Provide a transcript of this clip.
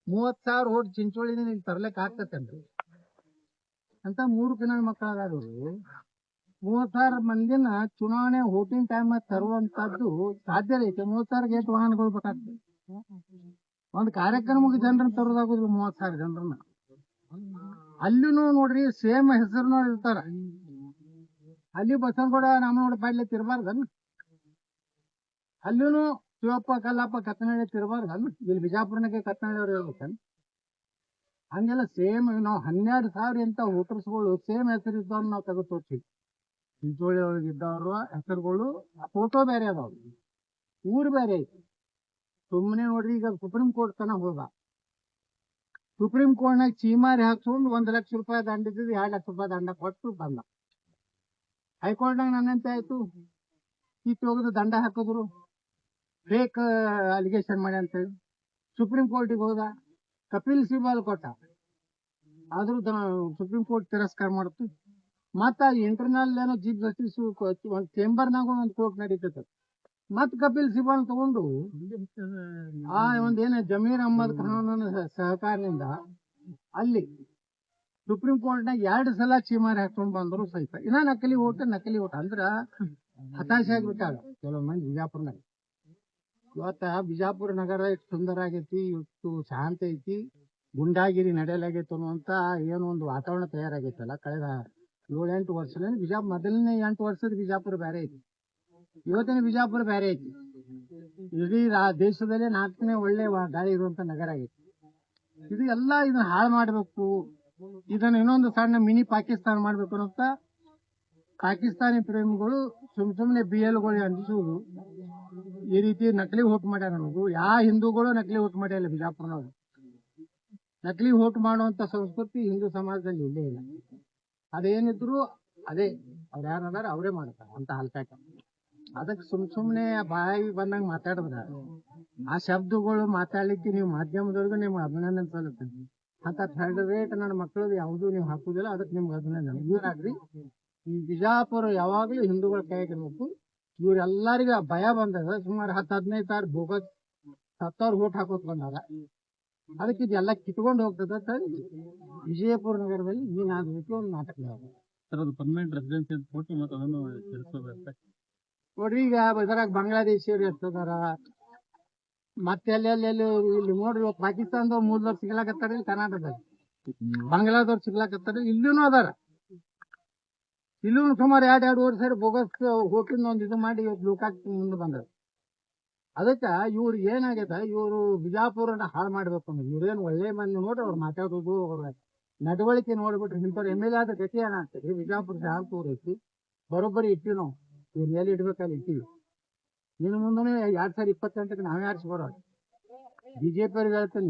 30,000 vote ಚಿಂಚೋಳಿನ ನೀವು ತರ್ಲಿಕ್ಕೆ ಆಗ್ತತೇನ್ರಿ? ಅಂತ ಮೂರು ನನ್ನ ಮಕ್ಕಳಾದ್ರು 30,000 ಮಂದಿನ ಚುನಾವಣೆ ವೋಟಿಂಗ್ ಟೈಮ್ ತರುವಂತದ್ದು ಸಾಧ್ಯ ಐತೆ. 30,000 ಎಷ್ಟು ವಾಹನಗಳು ಬೇಕಾಗ್ತದೆ? ಒಂದು ಕಾರ್ಯಕ್ರಮಕ್ಕೆ ಜನರನ್ನ ತರೋದಾಗುದಿಲ್ಲ 30,000 ಜನರನ್ನ. ಅಲ್ಲಿನೂ ನೋಡ್ರಿ ಸೇಮ್ ಹೆಸರು ಇರ್ತಾರ. ಅಲ್ಲಿ ಬಸನಗೌಡ ರಾಮನಗೌಡ ಪಾಡ್ಲೆ ತಿರ್ಬಾರ್ದನ್? ಅಲ್ಲಿನೂ ಶಿವಪ್ಪ ಕಲ್ಲಪ್ಪ ಕತ್ತನಹಳ್ಳಿ ತಿರ್ಬಾರ್ದನ್? ಇಲ್ಲಿ ಬಿಜಾಪುರನಾಗೆ ಕತ್ತನಹಳ್ಳಿ ಅವ್ರು ಹೇಳ್ಬೇಕನ್? ಹಂಗೆಲ್ಲ ಸೇಮ್ ನಾವು 12,000 ಅಂತ ವೋಟರ್ಸ್ಗಳು ಸೇಮ್ ಹೆಸರು ಇದ್ದವ್ರು ನಾವು ತೆಗೆದು ತೋರ್ಸಿವಿ. ಚಿಂಚೋಳಿ ಒಳಗೆ ಇದ್ದವ್ರ ಹೆಸರುಗಳು ಫೋಟೋ ಬೇರೆ ಅದಾವ, ಊರು ಬೇರೆ ಐತಿ. ಸುಮ್ಮನೆ ನೋಡ್ರಿ, ಈಗ ಸುಪ್ರೀಂ ಕೋರ್ಟ್ ತನಕ ಹೋದ. ಸುಪ್ರೀಂ ಕೋರ್ಟ್ನಾಗ ಚೀಮಾರಿ ಹಾಕ್ಸ್ಕೊಂಡು 1 ಲಕ್ಷ ರೂಪಾಯಿ ದಂಡ ಇದ್ದು 2 ಲಕ್ಷ ರೂಪಾಯಿ ದಂಡ ಕೊಟ್ಟು ಬಂದ. ಹೈಕೋರ್ಟ್ನಾಗ ನನ್ನಂತೆ ಆಯ್ತು, ಹೋಗದು ದಂಡ ಹಾಕಿದ್ರು, ಫೇಕ್ ಅಲಿಗೇಷನ್ ಮಾಡಿ ಅಂತೇಳಿ ಸುಪ್ರೀಂ ಕೋರ್ಟಿಗೆ ಹೋದ. ಕಪಿಲ್ ಸಿಬಲ್ ಕೊಟ್ಟ, ಆದ್ರೂ ಸುಪ್ರೀಂ ಕೋರ್ಟ್ ತಿರಸ್ಕಾರ ಮಾಡುತ್ತೆ. ಮತ್ತ ಇಂಟರ್ನಲ್ ಏನೋ ಚೀಫ್ ಜಸ್ಟಿಸ್ ಒಂದು ಚೇಂಬರ್ನಾಗ ಒಂದು ಕೋರ್ಟ್ ನಡೀತದೆ. ಮತ್ ಕಪಿಲ್ ಸಿಬಲ್ ತಗೊಂಡು ಒಂದೇನ ಜಮೀರ್ ಅಹಮದ್ ಖಾನ್ ಸಹಕಾರದಿಂದ ಅಲ್ಲಿ ಸುಪ್ರೀಂ ಕೋರ್ಟ್ನಾಗ 2 ಸಲ ಚೀಮಾರಿ ಹಾಕೊಂಡು ಬಂದ್ರು ಸಹಿತ ಇನ್ನ ನಕಲಿ ಓಟ್ ಅಂದ್ರ ಹತಾಶೆ ಆಗ್ಬಿಟ್ಟಾಗ ಕೆಲವು ಮಂದಿ ಬಿಜಾಪುರ್ನಾಗ. ಇವತ್ತ ಬಿಜಾಪುರ ನಗರ ಎಷ್ಟು ಸುಂದರ ಆಗೈತಿ, ಇಷ್ಟು ಶಾಂತ ಐತಿ, ಗುಂಡಾಗಿರಿ ನಡೆಯಲಾಗೈತೆ ಅನ್ನುವಂತ ಏನೋ ಒಂದು ವಾತಾವರಣ ತಯಾರಾಗೈತಲ್ಲ ಕಳೆದ 7-8 ವರ್ಷದಲ್ಲಿ. ಮೊದಲನೇ 8 ವರ್ಷದ ಬಿಜಾಪುರ ಬೇರೆ ಐತಿ, ಇವತ್ತಿನ ಬಿಜಾಪುರ ಬೇರೆ ಐತಿ. ಇಡೀ ದೇಶದಲ್ಲೇ 4ನೇ ಒಳ್ಳೆ ಗಾಳಿ ಇರುವಂತ ನಗರ ಆಗೈತಿ. ಇದು ಎಲ್ಲ ಇದನ್ನ ಹಾಳು ಮಾಡ್ಬೇಕು, ಇದನ್ನ ಇನ್ನೊಂದು ಸಣ್ಣ ಮಿನಿ ಪಾಕಿಸ್ತಾನ ಮಾಡ್ಬೇಕು ಅಂತ ಪಾಕಿಸ್ತಾನಿ ಪ್ರೇಮಿಗಳು ಸುಮ್ಮನೆ BLಗಳು ಅಂಜಿಸುವುದು, ಈ ರೀತಿ ನಕಲಿ ಓಟ್ ಮಾಡ್ಯಾರ ಅನ್ನೋದು. ಯಾವ ಹಿಂದೂಗಳು ನಕಲಿ ಓಟ್ ಮಾಡ್ಯಾರ ಬಿಜಾಪುರನವ್ರು. ನಕಲಿ ಓಟ್ ಮಾಡುವಂತ ಸಂಸ್ಕೃತಿ ಹಿಂದೂ ಸಮಾಜದಲ್ಲಿ ಇಲ್ಲೇ ಇಲ್ಲ. ಅದೇನಿದ್ರು ಅದೇ ಅವ್ರು ಯಾರದಾರ ಅವರೇ ಮಾಡ್ತಾರ ಅಂತ ಹಲ್ಕಾಟ. ಅದಕ್ಕೆ ಸುಮ್ನೆ ಬಾಯಿ ಬಂದಂಗ ಮಾತಾಡಿದ್ರ ಆ ಶಬ್ದಗಳು ಮಾತಾಡ್ಲಿಕ್ಕೆ ನೀವು ಮಾಧ್ಯಮದವ್ರಿಗೂ ನಿಮ್ಗೆ ಅಭಿನಂದನೆ ಸಲ್ಲುತ್ತೆ. ಅಂತ ಥರ್ಡ್ ರೇಟ್ ನನ್ನ ಮಕ್ಕಳದು ಯಾವುದೂ ನೀವು ಹಾಕುದಿಲ್ಲ, ಅದಕ್ಕೆ ನಿಮ್ಗೆ ಅಭಿನಂದನೆ. ಇವ್ರಾಗ್ರಿ ಈ ಬಿಜಾಪುರ ಯಾವಾಗ್ಲೂ ಹಿಂದೂಗಳ ಕೈಯಾಗಿರ್ಬೇಕು. ಇವ್ರೆಲ್ಲರಿಗೂ ಭಯ ಬಂದದ. ಸುಮಾರು 10-15 ಸಾವಿರ ಬೋಗಸ್ ಸತ್ತವ್ರು ಓಟ್ ಹಾಕೋತ್ ಬಂದಾರ. ಅದಕ್ಕೆ ಇದೆಲ್ಲ ಕಿತ್ಕೊಂಡು ಹೋಗ್ತದ. ವಿಜಯಪುರ ನಗರದಲ್ಲಿ ಏನಾದ್ರೂ ಒಂದು ನಾಟಕ ಪರ್ಮನೆಂಟ್ ರೆಸಿಡೆನ್ಸಿ ಕೊಟ್ಟು ಮತ್ತೆ ಅದನ್ನು ನೋಡ್ರಿ. ಈಗ ಇದ್ರಾಗ ಬಾಂಗ್ಲಾದೇಶಿಯವ್ರು ಎಷ್ಟದಾರ, ಮತ್ತೆ ಅಲ್ಲಿ ಇಲ್ಲಿ ನೋಡ್ರಿ, ಪಾಕಿಸ್ತಾನದವ್ರು 3 ಲಕ್ಷ ಸಿಗ್ಲಾಕತ್ತಾರ, ಇಲ್ಲಿ ಕರ್ನಾಟಕದಲ್ಲಿ ಬಾಂಗ್ಲಾದವ್ರು ಸಿಗ್ಲಾಕತ್ತಾರ, ಇಲ್ಲೂ ಅದಾರ. ಇಲ್ಲೂ ಸುಮಾರು 2 ವರ್ಷ ಬೋಗಸ್ ಹೋಟಿನ ಒಂದು ಇದು ಮಾಡಿ ಇವತ್ತು ಲೋಕಾಯುಕ್ತ ಮುಂದೆ ಬಂದರು. ಅದಕ್ಕೆ ಇವ್ರು ಏನಾಗೈತ, ಇವರು ಬಿಜಾಪುರನ ಹಾಳು ಮಾಡ್ಬೇಕು ಅಂದ್ರೆ ಇವ್ರೇನು ಒಳ್ಳೆ ಮಂದಿ ನೋಡ್ರಿ, ಅವ್ರು ಮಾತಾಡೋದು ಅವ್ರ ನಡವಳಿಕೆ ನೋಡ್ಬಿಟ್ರಿ ಇಂಥವ್ರು MLA ಆದ ಗತಿ ಏನಾಗ್ತದೆ. ಬಿಜಾಪುರ ಜಾಗಪೂರ್ ಐತಿ, ಬರೋಬ್ಬರಿ ಇಟ್ಟಿವಿ ನಾವು, ಇವ್ರು ಎಲ್ಲಿ ಇಡ್ಬೇಕಲ್ಲಿ ಇಟ್ಟಿವಿ. ಇನ್ನು ಮುಂದೆ 2028ಕ್ಕೆ ನಾವೇ ಆರಿಸಿ ಬರೋದು. BJP ಅವ್ರಿಗೆ ಹೇಳ್ತೇನೆ,